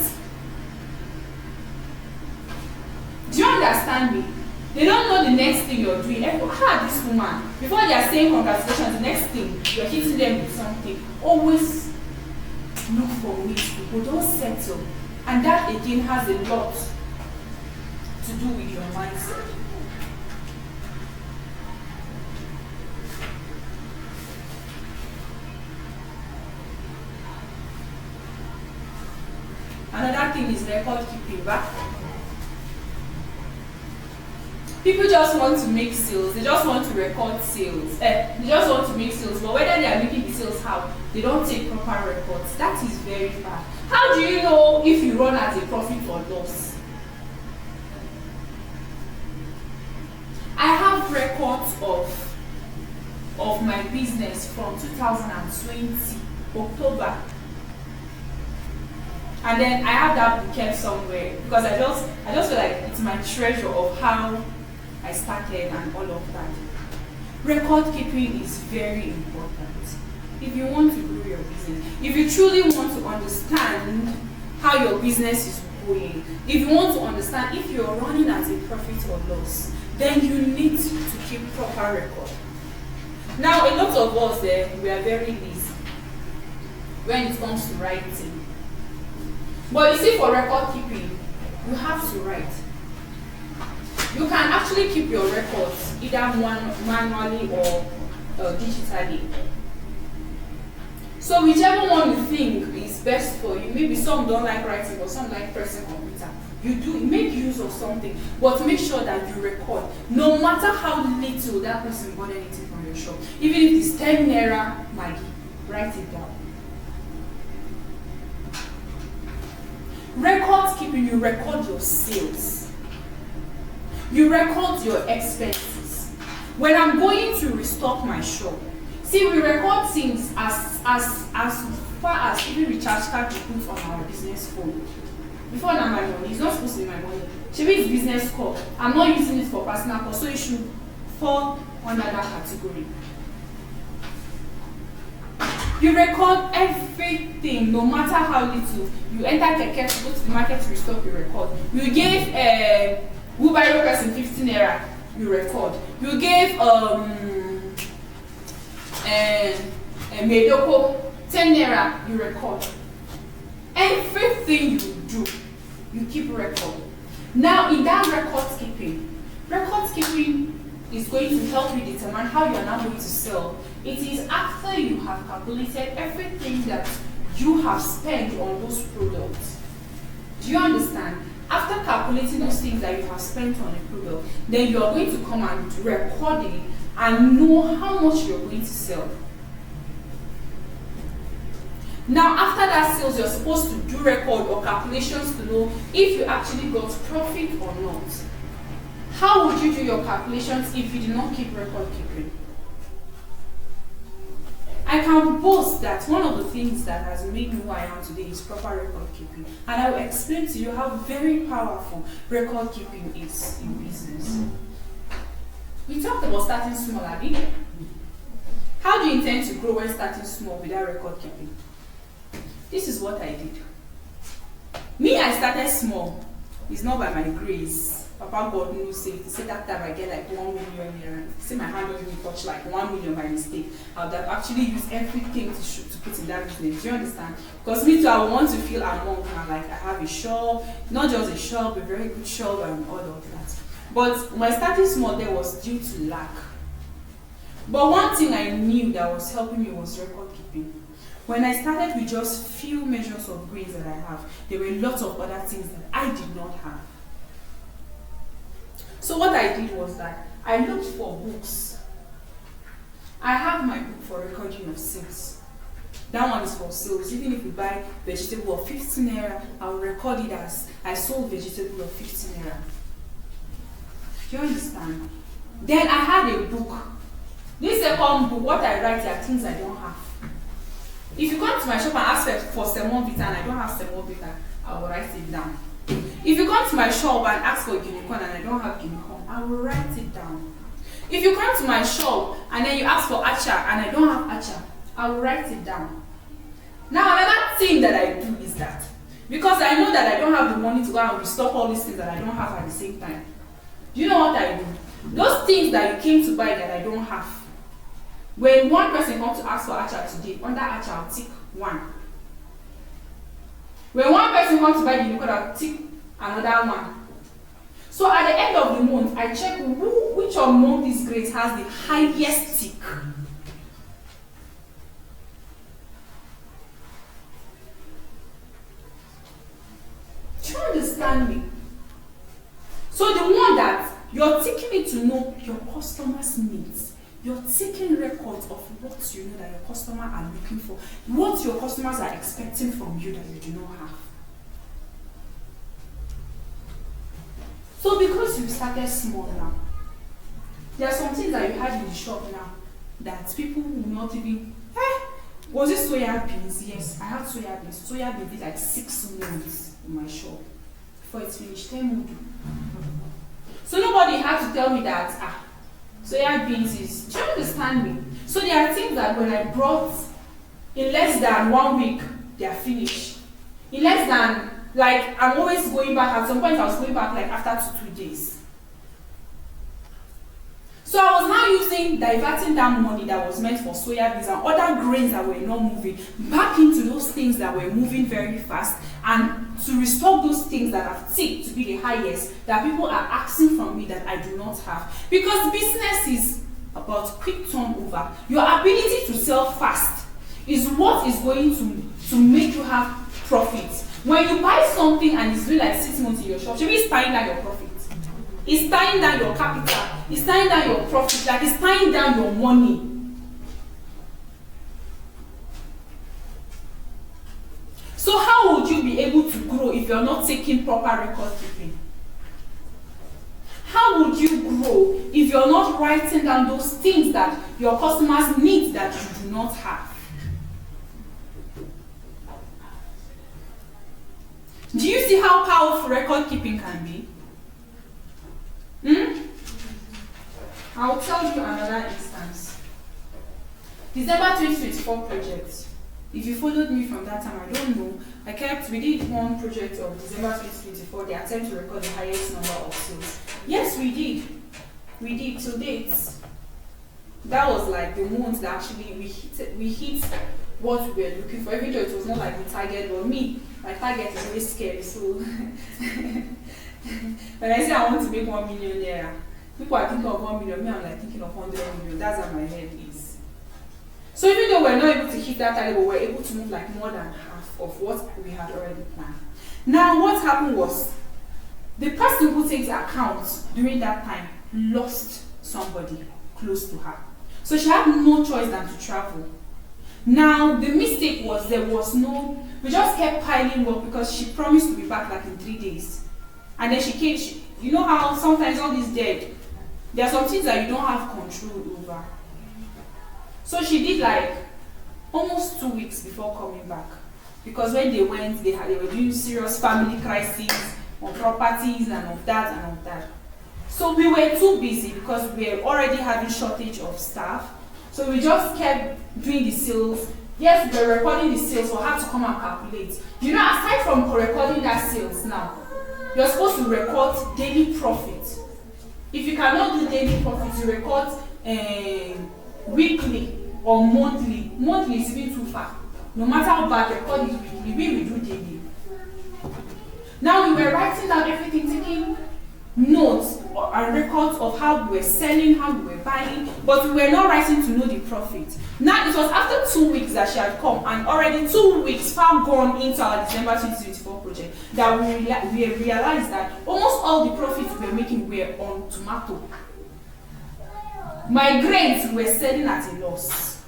Do you understand me? They don't know the next thing you're doing. This woman, before they are saying congratulations, the next thing, you're hitting them with something. Always look for ways to go, don't settle. And that again has a lot to do with your mindset. Another thing is record keeping back. People just want to make sales, they just want to record sales, they just want to make sales, but whether they are making the sales how, they don't take proper records. That is very bad. How do you know if you run at a profit or loss? I have records of my business from 2020, October. And then I have that booklet somewhere because I just feel like it's my treasure of how I started and all of that. Record keeping is very important. If you want to grow your business, if you truly want to understand how your business is going, if you want to understand if you're running at a profit or loss, then you need to keep proper record. Now, a lot of us we are very lazy when it comes to writing. But you see, for record keeping, you have to write. You can actually keep your records either manually or digitally. So whichever one you think is best for you, maybe some don't like writing or some like pressing computer. You do make use of something, but make sure that you record. No matter how little that person bought anything from your shop, even if it's 10 naira Maggi, write it down. Record keeping, you record your sales. You record your expenses. When I'm going to restock my shop, see, we record things as far as even recharge card we put on our business phone. Before now, my money, it's not supposed to be my money. Maybe it's business call. I'm not using it for personal call, so it should fall under that category. You record everything, no matter how little. You enter keke to go to the market to restock, you record. You gave wheelbarrow person 15 naira, you record. You gave Medoko 10 naira, you record. Everything you do, you keep record. Now, in that record keeping is going to help you determine how you are now going to sell. It is after you have calculated everything that you have spent on those products. Do you understand? After calculating those things that you have spent on a product, then you are going to come and record it and know how much you're going to sell. Now, after that sales, you're supposed to do record or calculations to know if you actually got profit or not. How would you do your calculations if you did not keep record keeping? I can boast that one of the things that has made me who I am today is proper record keeping. And I will explain to you how very powerful record keeping is in business. We talked about starting small, Abby. How do you intend to grow when starting small without record keeping? This is what I did. Me, I started small. It's not by my grace. Papa God knows it. He said that time I get like 1 million here. See, my hand doesn't even touch like 1 million by mistake. I would have actually used everything to put in that business. Do you understand? Because me too, I want to feel among and like I have a shop, not just a shop, a very good shop and all of that. But my starting small there was due to lack. But one thing I knew that was helping me was record keeping. When I started with just few measures of grains that I have, there were lots of other things that I did not have. So what I did was that I looked for books. I have my book for recording of sales. That one is for sales. Even if you buy vegetable of 15 naira, I will record it as I sold vegetable of 15 naira. Do you understand? Then I had a book. This second book, what I write are things I don't have. If you come to my shop and ask for semovita and I don't have semovita, I will write it down. If you come to my shop and ask for guinea corn and I don't have guinea corn, I will write it down. If you come to my shop and then you ask for acha and I don't have acha, I will write it down. Now, another thing that I do is that, because I know that I don't have the money to go and restock all these things that I don't have at the same time. Do you know what I do? Those things that you came to buy that I don't have, when one person comes to ask for acha today, under acha I'll tick 1. When one person comes to buy the liquid, I'll tick another one. So at the end of the month, I check which among these grades has the highest tick. Do you understand me? So the one that you're taking it to know your customers' needs. You're taking records of what you know that your customers are looking for, what your customers are expecting from you that you do not have. So because you started small now, there are some things that you had in the shop now that people will not even, was it soya beans? Yes, I had soya beans. Soya beans did like 6 months in my shop before it's finished. 10 months. So nobody had to tell me that, Soya beans is, do you understand me? So there are things that when I brought, in less than 1 week, they are finished. In less than, like, I'm always going back. At some point, I was going back like after 2 days. So I was now diverting that money that was meant for soya beans and other grains that were not moving back into those things that were moving very fast, and to restock those things that have ticked to be the highest that people are asking from me that I do not have. Because business is about quick turnover. Your ability to sell fast is what is going to make you have profit. When you buy something and it's doing like 6 months in your shop, maybe it's tying down your profit. It's tying down your capital. It's tying down your profit. Like it's tying down your money. So how would you be able to grow if you're not taking proper record keeping? How would you grow if you're not writing down those things that your customers need that you do not have? Do you see how powerful record keeping can be? I'll tell you another instance. December 2024 project. If you followed me from that time, I don't know. We did one project of December 2024, the attempt to record the highest number of sales. Yes, we did. We did to date. That was like the month that actually we hit what we were looking for, even though it was not like the target. But my target is always scary. So when I say I want to make 1 million naira, people are thinking of 1 million, me I'm like thinking of 100 million. That's how my head is. So even though we're not able to hit that target, but we're able to move like more than half of what we had already planned. Now what happened was, the person who takes accounts during that time lost somebody close to her. So she had no choice than to travel. Now the mistake was we just kept piling up because she promised to be back like in 3 days. And then she came, you know how sometimes all this dead, there are some things that you don't have control over. So she did like almost 2 weeks before coming back. Because when they went, they were doing serious family crises on properties and of that and of that. So we were too busy because we were already having shortage of staff. So we just kept doing the sales. Yes, we were recording the sales, so we had to come and calculate. You know, aside from recording that sales now, you're supposed to record daily profit. If you cannot do daily profit, you record weekly or monthly. Monthly is even too far. No matter how bad, record it weekly. We will do daily. Now we were writing down everything, taking notes and records of how we were selling, how we were buying, but we were not writing to know the profit. Now it was after 2 weeks that she had come, and already 2 weeks far gone into our December 2024 project, that we realized that almost all the profits we were making were on tomato. My grains were selling at a loss.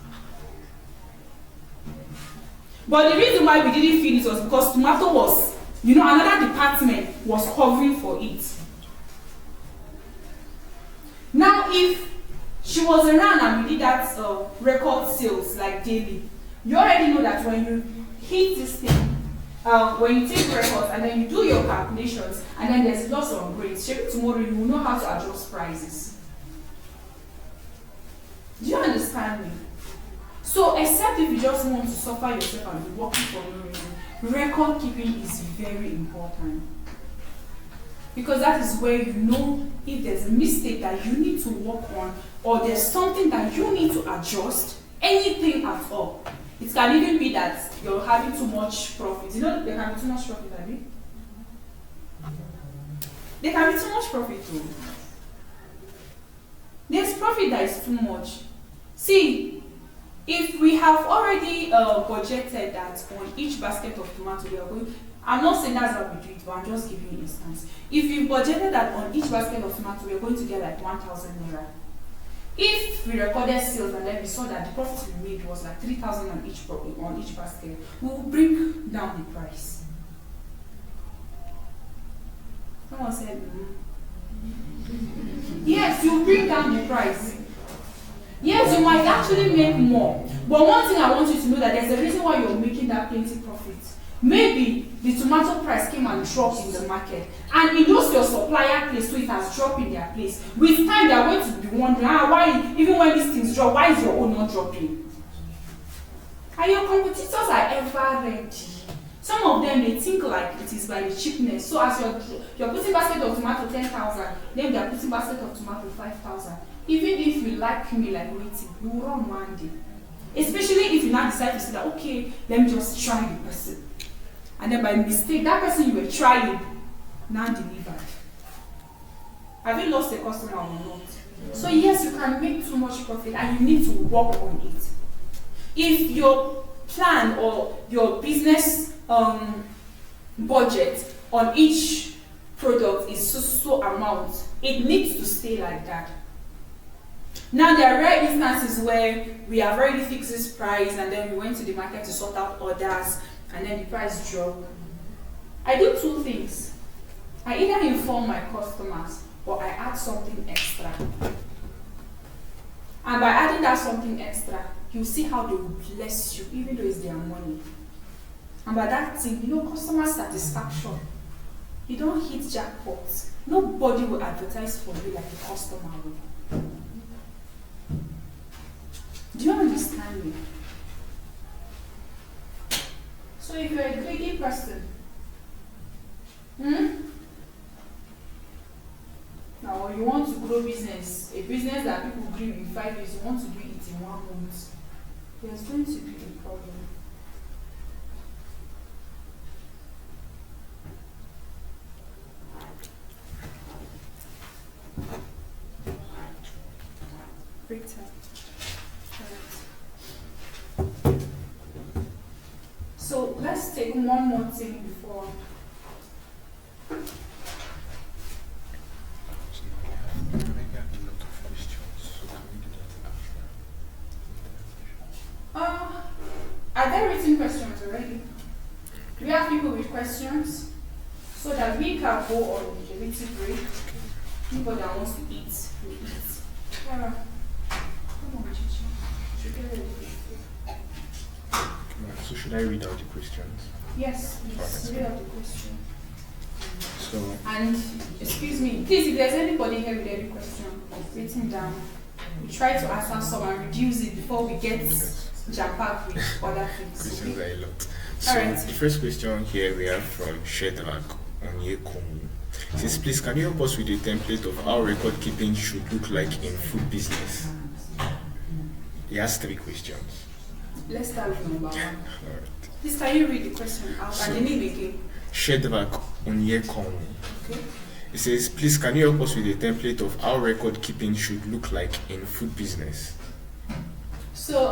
But the reason why we didn't feel it was because tomato was, another department was covering for it. Now, if she was around and we did that record sales like daily, you already know that when you hit this thing, when you take records and then you do your calculations and then there's loss on grades, tomorrow you will know how to adjust prices. Do you understand me? So, except if you just want to suffer yourself and be working for no reason, record keeping is very important. Because that is where you know if there's a mistake that you need to work on, or there's something that you need to adjust, anything at all. It can even be that you're having too much profit. There can be too much profit, Abby. There can be too much profit too. There's profit that is too much. See, if we have already budgeted that on each basket of tomato we are going, I'm not saying that's how we do it, but I'm just giving you an instance. If you budgeted that on each basket of tomato we're going to get like 1,000 naira. If we recorded sales and then we saw that the profit we made was like 3,000 on each basket, we will bring down the price. Someone said, Yes, you bring down the price. Yes, you might actually make more. But one thing I want you to know that there's a reason why you're making that plenty profit. maybe the tomato price came and dropped in the market, and it knows your supplier place, so it has dropped in their place. With time, they are going to be wondering, why, even when these things drop, why is your own not dropping? And your competitors are ever ready. Some of them, they think like it is by the cheapness. So as you're putting basket of tomato 10,000, then they're putting basket of tomato 5,000. Even if you like me like waiting, you will run one day. Especially if you now decide to say that, okay, let me just try the person. And then by mistake, that person you were trying now delivered. Have you lost a customer or not? So yes, you can make too much profit and you need to work on it. If your plan or your business budget on each product is so amount, it needs to stay like that. Now there are rare instances where we have already fixed this price and then we went to the market to sort out orders and then the price dropped. I do two things. I either inform my customers or I add something extra. And by adding that something extra, you see how they will bless you, even though it's their money. And by that thing, customer satisfaction. You don't hit jackpots. Nobody will advertise for you like a customer will. Do you understand me? So if you're a greedy person, now you want to grow business, a business that people grew in 5 years, you want to do it in 1 month, there's going to be a problem. Great time. So let's take one more thing before. Are there written questions already? Do we have people with questions? So that we can go on a little break. People that wants to eat, will eat. Come on, Chichi. Should get ready. So should I read out the questions? Yes, please. Read out the question. So, and excuse me, please, if there's anybody here with any question, written down, we try to answer some and reduce it before we get jam-packed with other things. Questions are a lot. So the first question here we have from Shedrack Onyekomu. It says, please can you help us with a template of how record keeping should look like in food business? He has 3 questions. Let's start with number 1. Alright. Please can you read the question out and the name again? Shedrack Onyekomu. Okay. It says, please can you help us with a template of how record keeping should look like in food business? So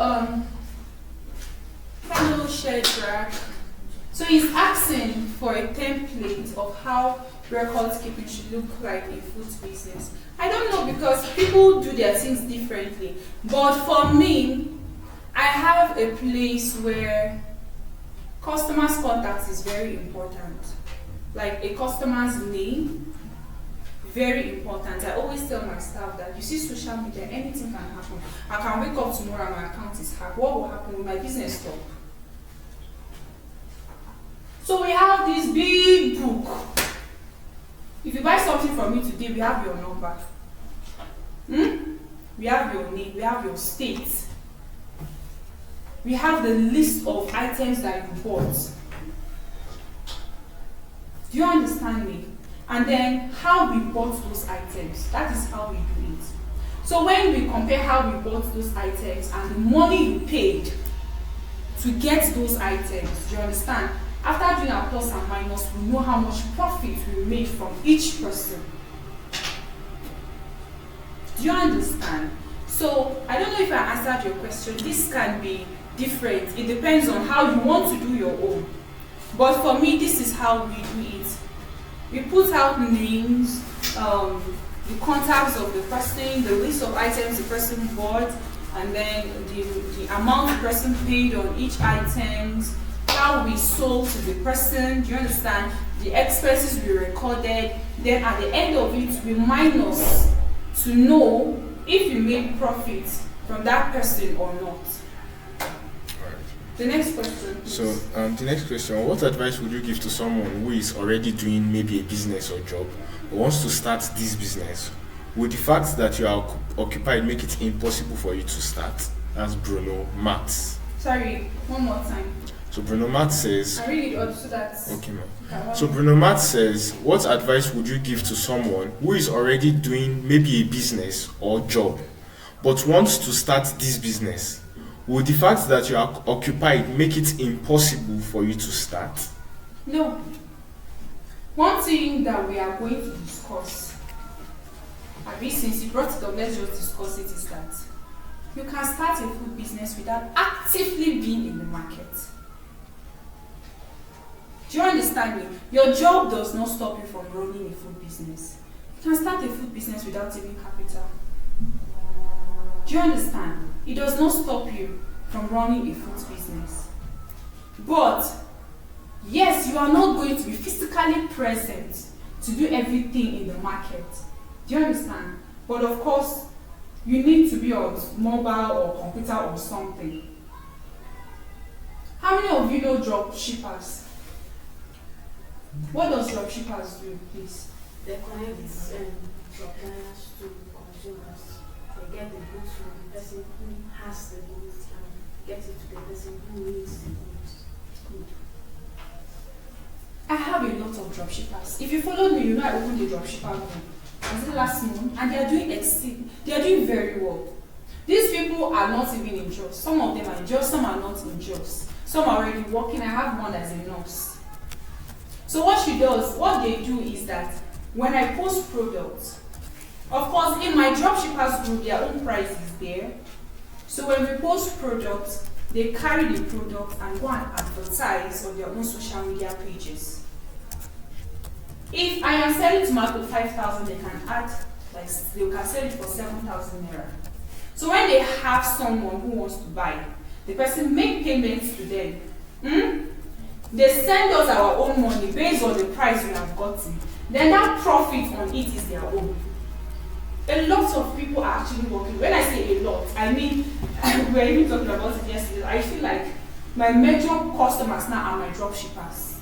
hello Shedrack. So he's asking for a template of how record keeping should look like in food business. I don't know, because people do their things differently. But for me, I have a place where customers' contact is very important. Like a customer's name, very important. I always tell my staff that you see social media, anything can happen. I can wake up tomorrow and my account is hacked. What will happen with my business stop? So we have this big book. If you buy something from me today, we have your number. We have your name, we have your state. We have the list of items that you bought. Do you understand me? And then how we bought those items. That is how we do it. So when we compare how we bought those items and the money you paid to get those items, do you understand? After doing our plus and minus, we know how much profit we made from each person. Do you understand? So I don't know if I answered your question. This can be different. It depends on how you want to do your own. But for me, this is how we do it. We put out names, the contacts of the person, the list of items the person bought, and then the amount the person paid on each item, how we sold to the person, do you understand? The expenses we recorded. Then at the end of it, we minus to know if we made profit from that person or not. Alright. The next question. Please. So, the next question: what advice would you give to someone who is already doing maybe a business or job, but wants to start this business? Would the fact that you are occupied make it impossible for you to start? That's Bruno Mars. Sorry, one more time. So Bruno Mars says. I read it out so that. Okay, ma'am. So Bruno Mars says, what advice would you give to someone who is already doing maybe a business or job, but wants to start this business? Would the fact that you are occupied make it impossible for you to start? No. One thing that we are going to discuss, since you brought it up, let's just discuss it, is that you can start a food business without actively being in the market. Do you understand me? Your job does not stop you from running a food business. You can start a food business without saving capital. Do you understand? It does not stop you from running a food business. But, yes, you are not going to be physically present to do everything in the market. Do you understand? But of course, you need to be on mobile or computer or something. How many of you know drop shippers? What does drop shippers do, please? They connect suppliers to consumers. They get the goods from the person who has the goods and get it to the person who needs the goods. Good. I have a lot of drop shippers. If you followed me, you know I opened a drop shipper group. Was it last month? And they are doing very well. These people are not even in jobs. Some of them are in jobs, some are not in jobs. Some are already working. I have one that's a nurse. So what they do is that when I post products, of course in my dropshippers group, their own price is there. So when we post products, they carry the product and go and advertise on their own social media pages. If I am selling tomato 5,000, they can sell it for 7,000 naira. So when they have someone who wants to buy, the person make payments to them. They send us our own money based on the price we have gotten. Then that profit on it is their own. A lot of people are actually working. When I say a lot, I mean, we were even talking about it yesterday. I feel like my major customers now are my drop shippers.